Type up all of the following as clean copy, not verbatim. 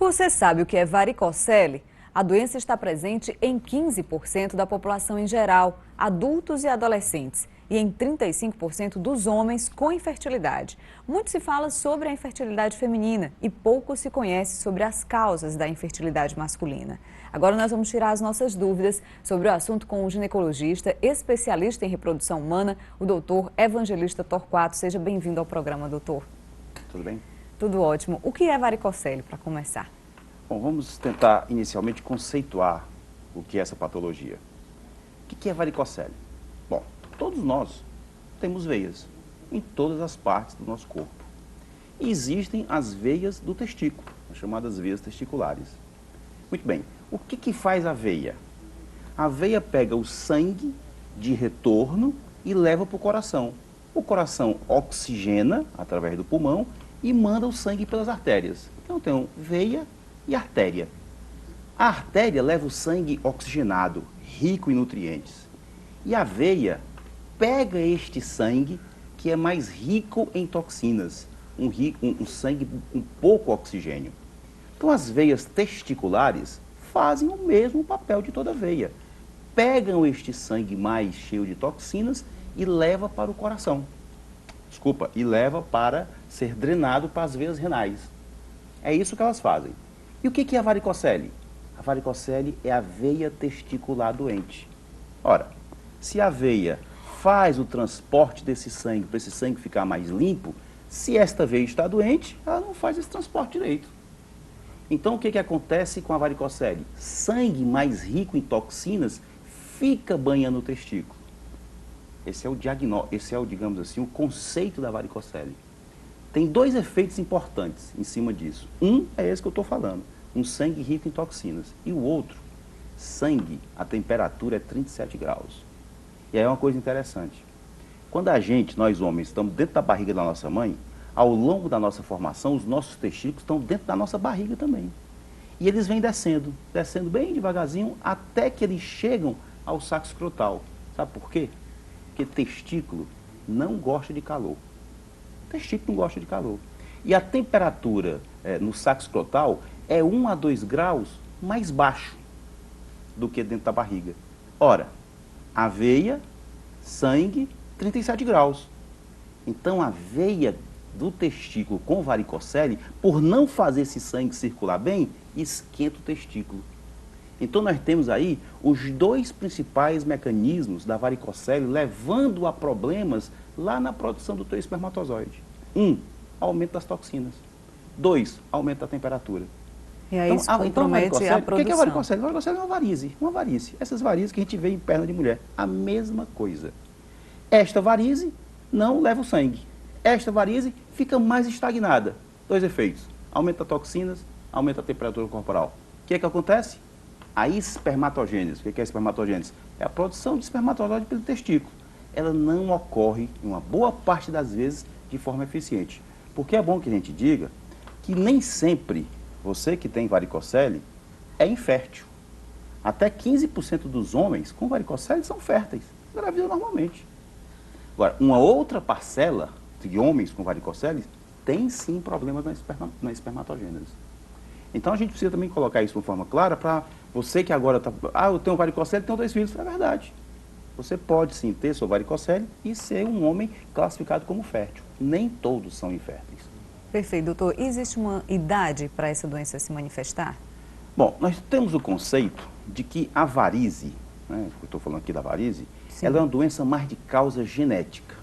Você sabe o que é varicocele? A doença está presente em 15% da população em geral, adultos e adolescentes, e em 35% dos homens com infertilidade. Muito se fala sobre a infertilidade feminina e pouco se conhece sobre as causas da infertilidade masculina. Agora nós vamos tirar as nossas dúvidas sobre o assunto com o ginecologista, especialista em reprodução humana, o doutor Evangelista Torquato. Seja bem-vindo ao programa, doutor. Tudo bem? Tudo ótimo. O que é varicocele, para começar? Bom, vamos tentar inicialmente conceituar o que é essa patologia. O que é varicocele? Bom, todos nós temos veias em todas as partes do nosso corpo. E existem as veias do testículo, as chamadas veias testiculares. Muito bem, o que faz a veia? A veia pega o sangue de retorno e leva para o coração. O coração oxigena através do pulmão e manda o sangue pelas artérias. Então tem veia e artéria. A artéria leva o sangue oxigenado, rico em nutrientes. E a veia pega este sangue que é mais rico em toxinas, um sangue com pouco oxigênio. Então as veias testiculares fazem o mesmo papel de toda veia. Pegam este sangue mais cheio de toxinas e leva para o coração. E leva para ser drenado para as veias renais. É isso que elas fazem. E o que é a varicocele? A varicocele é a veia testicular doente. Ora, se a veia faz o transporte desse sangue para esse sangue ficar mais limpo, se esta veia está doente, ela não faz esse transporte direito. Então o que acontece com a varicocele? Sangue mais rico em toxinas fica banhando o testículo. Esse é o diagnóstico, digamos assim, o conceito da varicocele. Tem dois efeitos importantes em cima disso. Um é esse que eu estou falando, um sangue rico em toxinas. E o outro, sangue, a temperatura é 37 graus. E aí é uma coisa interessante. Quando nós homens, estamos dentro da barriga da nossa mãe, ao longo da nossa formação, os nossos testículos estão dentro da nossa barriga também. E eles vêm descendo bem devagarzinho, até que eles chegam ao saco escrotal. Sabe por quê? Porque testículo não gosta de calor. Testículo não gosta de calor. E a temperatura no saco escrotal é 1 a 2 graus mais baixo do que dentro da barriga. Ora, a veia, sangue, 37 graus. Então a veia do testículo com varicocele, por não fazer esse sangue circular bem, esquenta o testículo. Então nós temos aí os dois principais mecanismos da varicocele levando a problemas lá na produção do teu espermatozoide. 1, aumento das toxinas. 2, aumento da temperatura. E aí isso compromete a produção. O que é varicocele? A varicocele é uma varize. Essas varizes que a gente vê em perna de mulher. A mesma coisa. Esta varize não leva o sangue. Esta varize fica mais estagnada. Dois efeitos. Aumenta as toxinas, aumenta a temperatura corporal. O que acontece? A espermatogênese. O que é a espermatogênese? É a produção de espermatozoide pelo testículo. Ela não ocorre, em uma boa parte das vezes, de forma eficiente. Porque é bom que a gente diga que nem sempre você que tem varicocele é infértil. Até 15% dos homens com varicocele são férteis, engravidam normalmente. Agora, uma outra parcela de homens com varicocele tem sim problemas na espermatogênese. Então a gente precisa também colocar isso de uma forma clara para você que agora está... eu tenho varicocele e tenho 2 filhos. É verdade. Você pode sim ter sua varicocele e ser um homem classificado como fértil. Nem todos são inférteis. Perfeito, doutor. Existe uma idade para essa doença se manifestar? Bom, nós temos o conceito de que a varize, né, eu estou falando aqui da varize, sim, ela é uma doença mais de causa genética.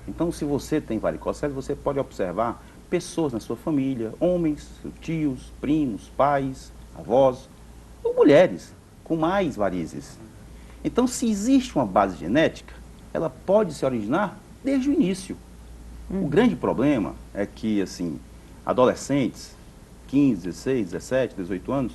Então, se você tem varicocele, você pode observar pessoas na sua família, homens, tios, primos, pais, avós, ou mulheres com mais varizes. Então, se existe uma base genética, ela pode se originar desde o início. O grande problema é que, assim, adolescentes, 15, 16, 17, 18 anos,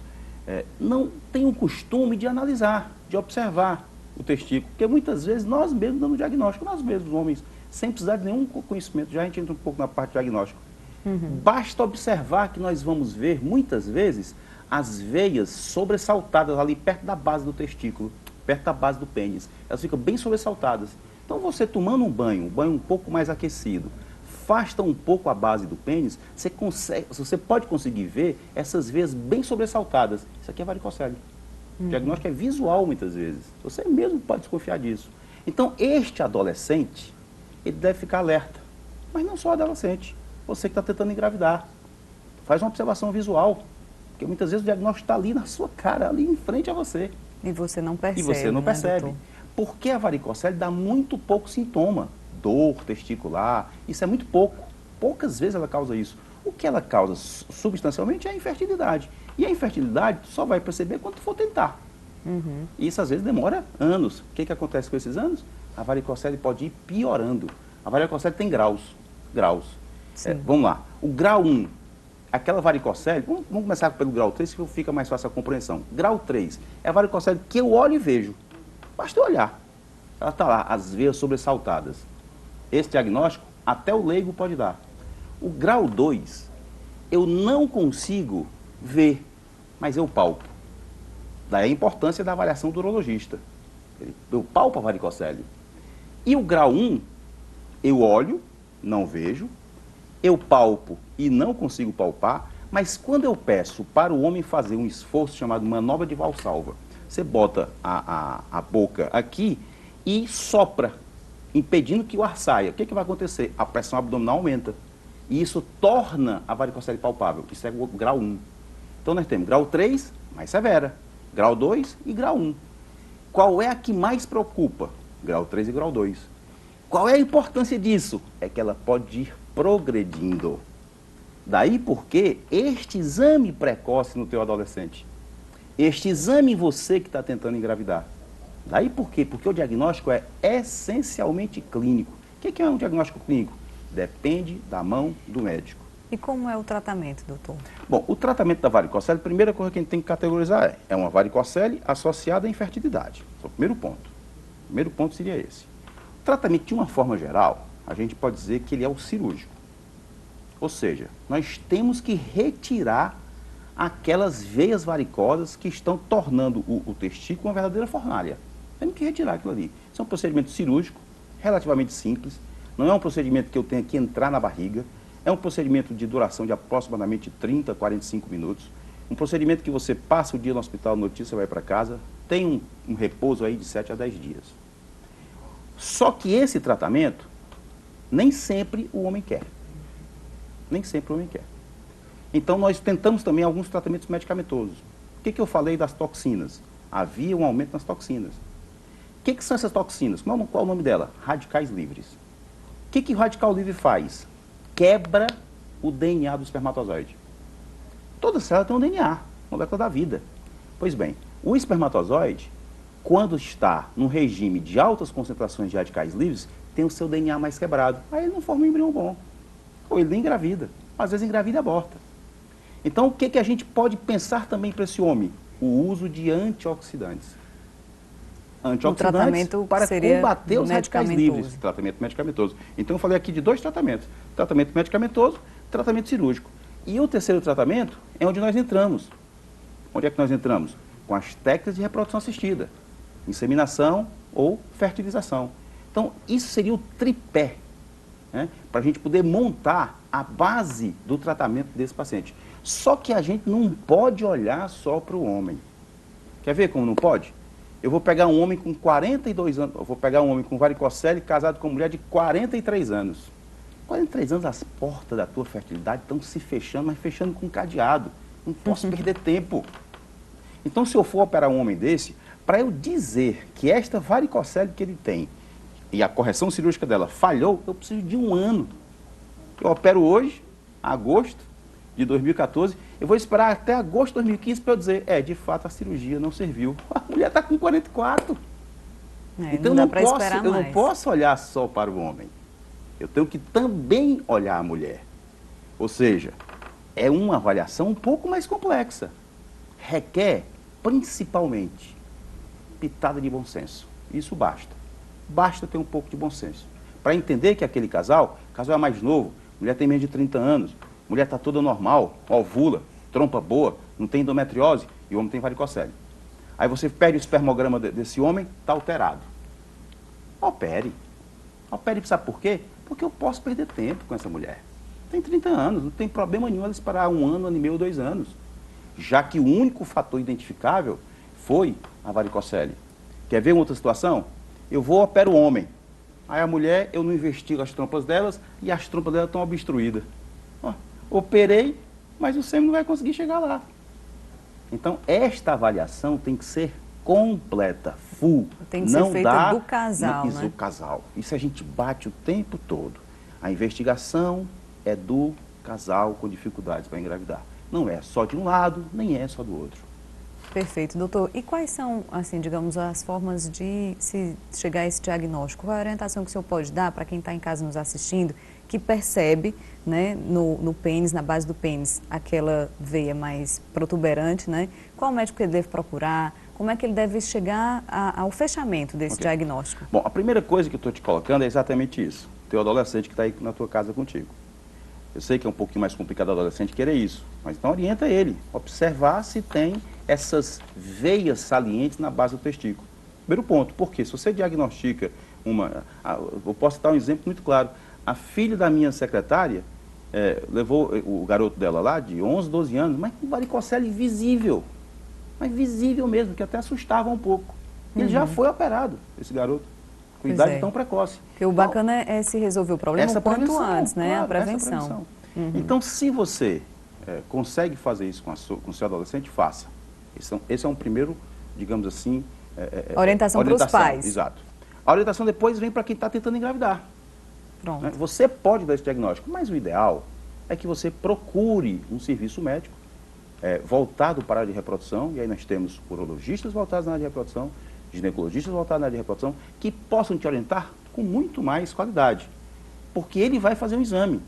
não têm o costume de analisar, de observar o testículo, porque muitas vezes nós mesmos damos diagnóstico, nós mesmos, homens, sem precisar de nenhum conhecimento, já a gente entra um pouco na parte de diagnóstico. Basta observar que nós vamos ver, muitas vezes, as veias sobressaltadas ali perto da base do testículo, perto da base do pênis. Elas ficam bem sobressaltadas. Então você tomando um banho um pouco mais aquecido, afasta um pouco a base do pênis, você pode conseguir ver essas veias bem sobressaltadas. Isso aqui é varicocele. O diagnóstico é visual muitas vezes. Você mesmo pode desconfiar disso. Então, este adolescente, ele deve ficar alerta. Mas não só adolescente. Você que está tentando engravidar. Faz uma observação visual. Porque muitas vezes o diagnóstico está ali na sua cara, ali em frente a você. E você não percebe. E você não né, percebe. doutor? Porque a varicocele dá muito pouco sintoma. Dor testicular, isso é muito pouco. Poucas vezes ela causa isso. O que ela causa substancialmente é a infertilidade. E a infertilidade tu só vai perceber quando tu for tentar. E isso às vezes demora anos. O que acontece com esses anos? A varicocele pode ir piorando. A varicocele tem graus. Vamos lá. O grau 1, aquela varicocele, vamos começar pelo grau 3, que fica mais fácil a compreensão. Grau 3 é a varicocele que eu olho e vejo. Basta eu olhar. Ela está lá, as veias sobressaltadas. Esse diagnóstico, até o leigo pode dar. O grau 2, eu não consigo ver, mas eu palpo. Daí a importância da avaliação do urologista. Eu palpo a varicocele. E o grau 1, eu olho, não vejo, eu palpo e não consigo palpar, mas quando eu peço para o homem fazer um esforço chamado manobra de Valsalva, você bota a boca aqui e sopra, impedindo que o ar saia. O que vai acontecer? A pressão abdominal aumenta. E isso torna a varicocele palpável. Isso é o grau 1. Então nós temos grau 3, mais severa. Grau 2 e grau 1. Qual é a que mais preocupa? Grau 3 e grau 2. Qual é a importância disso? É que ela pode ir progredindo. Daí porque este exame precoce no teu adolescente, este exame em você que está tentando engravidar. Daí por quê? Porque o diagnóstico é essencialmente clínico. O que é um diagnóstico clínico? Depende da mão do médico. E como é o tratamento, doutor? Bom, o tratamento da varicocele, a primeira coisa que a gente tem que categorizar é uma varicocele associada à infertilidade. Esse é o primeiro ponto. O primeiro ponto seria esse. O tratamento, de uma forma geral, a gente pode dizer que ele é o cirúrgico. Ou seja, nós temos que retirar aquelas veias varicosas que estão tornando o testículo uma verdadeira fornalha. Temos que retirar aquilo ali. Isso é um procedimento cirúrgico, relativamente simples. Não é um procedimento que eu tenha que entrar na barriga. É um procedimento de duração de aproximadamente 30 a 45 minutos. Um procedimento que você passa o dia no hospital, notícia, vai para casa, tem um repouso aí de 7 a 10 dias. Só que esse tratamento, nem sempre o homem quer. Nem sempre o homem quer. Então nós tentamos também alguns tratamentos medicamentosos. O que eu falei das toxinas? Havia um aumento nas toxinas. O que são essas toxinas? Qual o nome dela? Radicais livres. O que o radical livre faz? Quebra o DNA do espermatozoide. Toda célula tem um DNA, molécula da vida. Pois bem, o espermatozoide, quando está num regime de altas concentrações de radicais livres, tem o seu DNA mais quebrado. Aí ele não forma um embrião bom. Ou ele nem engravida. Às vezes engravida e aborta. Então, o que a gente pode pensar também para esse homem? O uso de antioxidantes. Antioxidantes para combater os radicais livres. Tratamento medicamentoso. Então, eu falei aqui de 2 tratamentos. Tratamento medicamentoso, tratamento cirúrgico. E o terceiro tratamento é onde nós entramos. Onde é que nós entramos? Com as técnicas de reprodução assistida. Inseminação ou fertilização. Então, isso seria o tripé, né, para a gente poder montar a base do tratamento desse paciente. Só que a gente não pode olhar só para o homem. Quer ver como não pode? Eu vou pegar um homem com 42 anos, eu vou pegar um homem com varicocele casado com uma mulher de 43 anos. 43 anos, as portas da tua fertilidade estão se fechando, mas fechando com cadeado. Não posso perder tempo. Então, se eu for operar um homem desse, para eu dizer que esta varicocele que ele tem e a correção cirúrgica dela falhou, eu preciso de 1 ano. Eu opero hoje, agosto de 2014, eu vou esperar até agosto de 2015 para eu dizer, de fato a cirurgia não serviu. A mulher está com 44. Então não eu não posso olhar só para o homem. Eu tenho que também olhar a mulher. Ou seja, é uma avaliação um pouco mais complexa. Requer, principalmente, pitada de bom senso. Isso basta. Basta ter um pouco de bom senso. Para entender que aquele casal é mais novo, mulher tem menos de 30 anos, mulher está toda normal, ovula, trompa boa, não tem endometriose e o homem tem varicocele. Aí você pede o espermograma desse homem, está alterado. Opere. Opere, sabe por quê? Porque eu posso perder tempo com essa mulher. Tem 30 anos, não tem problema nenhum ela esperar 1 ano, 1 ano e meio, 2 anos. Já que o único fator identificável foi a varicocele. Quer ver uma outra situação? Eu vou opero o homem. Aí a mulher, eu não investigo as trompas delas e as trompas delas estão obstruídas. Ó, operei, mas o sêmen não vai conseguir chegar lá. Então, esta avaliação tem que ser completa, full. Tem que ser feita do casal, né? Do casal. Isso a gente bate o tempo todo. A investigação é do casal com dificuldades para engravidar. Não é só de um lado, nem é só do outro. Perfeito, doutor. E quais são, assim, digamos, as formas de se chegar a esse diagnóstico? Qual é a orientação que o senhor pode dar para quem está em casa nos assistindo, que percebe, né, no pênis, na base do pênis, aquela veia mais protuberante, né? Qual médico ele deve procurar? Como é que ele deve chegar ao fechamento desse diagnóstico? Bom, a primeira coisa que eu estou te colocando é exatamente isso. Teu adolescente que está aí na tua casa contigo. Eu sei que é um pouquinho mais complicado o adolescente querer isso, mas então orienta ele, observar se tem essas veias salientes na base do testículo. Primeiro ponto, porque se você diagnostica eu posso dar um exemplo muito claro. A filha da minha secretária levou o garoto dela lá, de 11, 12 anos, mas com varicocele visível. Mas visível mesmo, que até assustava um pouco. Ele já foi operado, esse garoto, com idade tão precoce. Porque o bacana é se resolver o problema o quanto antes, né? Claro, a prevenção. Então, se você consegue fazer isso com o seu adolescente, faça. Esse é um primeiro, digamos assim... orientação para os pais. Exato. A orientação depois vem para quem está tentando engravidar. Pronto. Né? Você pode dar esse diagnóstico, mas o ideal é que você procure um serviço médico voltado para a área de reprodução, e aí nós temos urologistas voltados na área de reprodução, ginecologistas voltados na área de reprodução, que possam te orientar com muito mais qualidade. Porque ele vai fazer um exame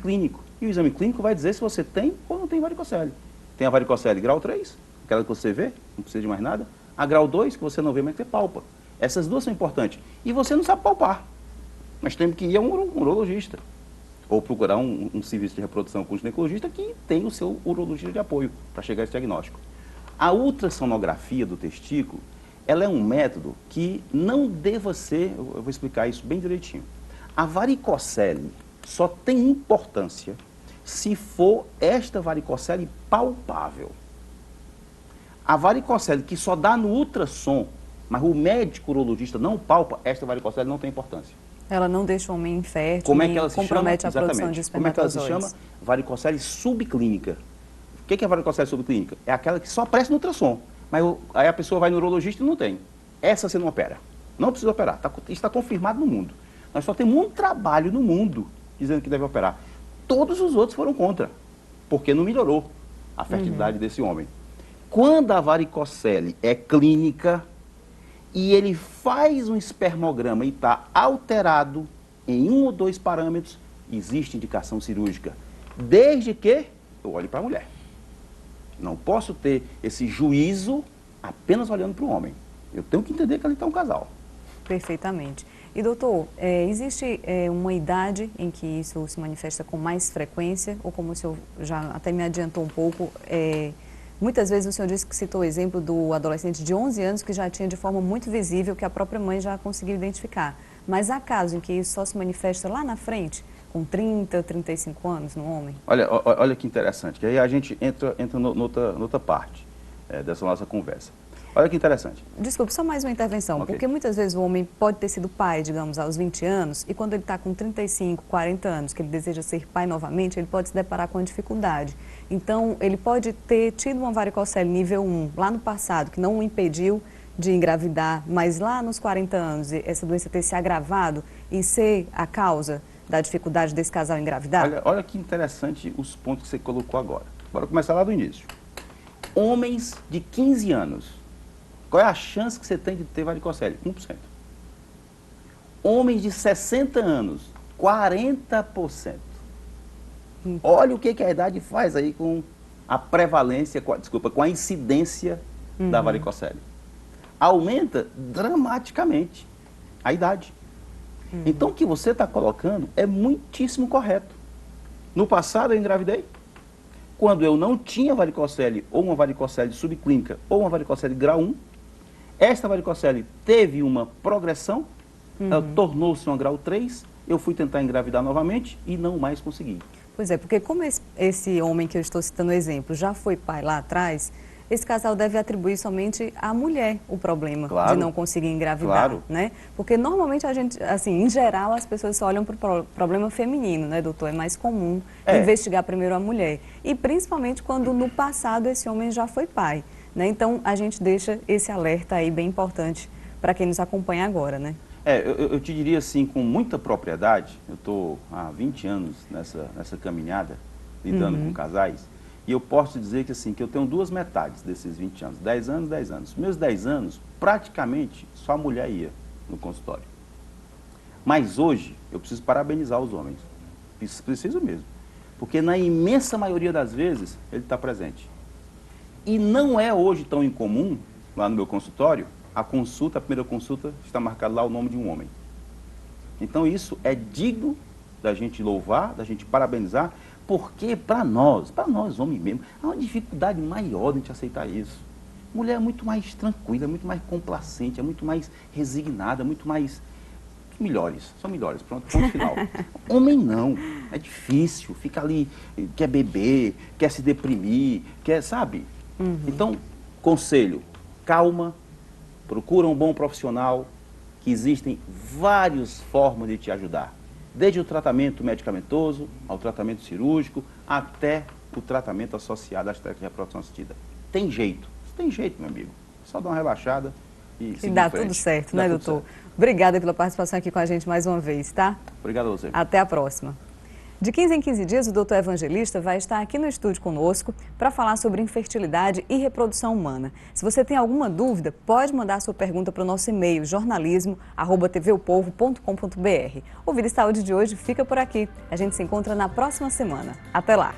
clínico, e o exame clínico vai dizer se você tem ou não tem varicocele. Tem a varicocele grau 3, aquela que você vê, não precisa de mais nada, a grau 2, que você não vê, mas que você palpa. Essas duas são importantes. E você não sabe palpar. Nós temos que ir a um urologista, ou procurar um serviço de reprodução com um ginecologista que tem o seu urologista de apoio para chegar a esse diagnóstico. A ultrassonografia do testículo, ela é um método que não deva ser, eu vou explicar isso bem direitinho. A varicocele só tem importância se for esta varicocele palpável. A varicocele que só dá no ultrassom, mas o médico urologista não palpa, esta varicocele não tem importância. Ela não deixa o homem infértil, como é que ela se compromete chama? a produção de espermatozoides. Como é que ela se chama? Varicocele subclínica. O que é varicocele subclínica? É aquela que só aparece no ultrassom, mas aí a pessoa vai no urologista e não tem. Essa você não opera. Não precisa operar. Isso está confirmado no mundo. Nós só temos um trabalho no mundo dizendo que deve operar. Todos os outros foram contra, porque não melhorou a fertilidade desse homem. Quando a varicocele é clínica e ele faz um espermograma e está alterado em 1 ou 2 parâmetros, existe indicação cirúrgica, desde que eu olhe para a mulher. Não posso ter esse juízo apenas olhando para o homem. Eu tenho que entender que ali está um casal. Perfeitamente. E doutor, existe uma idade em que isso se manifesta com mais frequência, ou como o senhor já até me adiantou um pouco, muitas vezes o senhor disse que citou o exemplo do adolescente de 11 anos que já tinha de forma muito visível que a própria mãe já conseguiu identificar. Mas há casos em que isso só se manifesta lá na frente, com 30, 35 anos no homem? Olha que interessante, que aí a gente entra noutra parte dessa nossa conversa. Olha que interessante. Desculpe, só mais uma intervenção, porque muitas vezes o homem pode ter sido pai, digamos, aos 20 anos, e quando ele está com 35, 40 anos, que ele deseja ser pai novamente, ele pode se deparar com a dificuldade. Então, ele pode ter tido uma varicocele nível 1 lá no passado, que não o impediu de engravidar, mas lá nos 40 anos, essa doença ter se agravado e ser a causa da dificuldade desse casal engravidar? Olha que interessante os pontos que você colocou agora. Bora começar lá do início. Homens de 15 anos. Qual é a chance que você tem de ter varicocele? 1%. Homens de 60 anos, 40%. Olha o que a idade faz aí com a prevalência, com a incidência da varicocele. Aumenta dramaticamente a idade. Então, o que você está colocando é muitíssimo correto. No passado, eu engravidei. Quando eu não tinha varicocele, ou uma varicocele subclínica, ou uma varicocele grau 1, esta varicocele teve uma progressão, ela tornou-se uma grau 3, eu fui tentar engravidar novamente e não mais consegui. Pois é, porque como esse homem que eu estou citando o exemplo já foi pai lá atrás, esse casal deve atribuir somente à mulher o problema Claro, de não conseguir engravidar, claro. né? Porque normalmente a gente, assim, em geral, as pessoas só olham para o problema feminino, né, doutor? É mais comum investigar primeiro a mulher. E principalmente quando no passado esse homem já foi pai, né? Então a gente deixa esse alerta aí bem importante para quem nos acompanha agora, né? Eu te diria assim, com muita propriedade, eu estou há 20 anos nessa caminhada, lidando com casais, e eu posso dizer que, assim, que eu tenho duas metades desses 20 anos, 10 anos, 10 anos. Meus 10 anos, praticamente, só a mulher ia no consultório. Mas hoje, eu preciso parabenizar os homens, preciso mesmo, porque na imensa maioria das vezes, ele está presente. E não é hoje tão incomum, lá no meu consultório, a primeira consulta, está marcado lá o nome de um homem. Então isso é digno da gente louvar, da gente parabenizar, porque para nós homens mesmo, há uma dificuldade maior de a gente aceitar isso. Mulher é muito mais tranquila, é muito mais complacente, é muito mais resignada, muito mais... são melhores, pronto, ponto final. Homem não, é difícil, fica ali, quer beber, quer se deprimir, quer, sabe? Então, conselho, calma, procura um bom profissional, que existem várias formas de te ajudar. Desde o tratamento medicamentoso, ao tratamento cirúrgico, até o tratamento associado às técnicas de reprodução assistida. Tem jeito, meu amigo. Só dá uma relaxada e seguir dá em frente. tudo certo, Dá né, tudo doutor? certo. Obrigada pela participação aqui com a gente mais uma vez, tá? Obrigado a você. Até a próxima. De 15 em 15 dias, o doutor Evangelista vai estar aqui no estúdio conosco para falar sobre infertilidade e reprodução humana. Se você tem alguma dúvida, pode mandar sua pergunta para o nosso e-mail jornalismo@tvopovo.com.br. O Vida e Saúde de hoje fica por aqui. A gente se encontra na próxima semana. Até lá!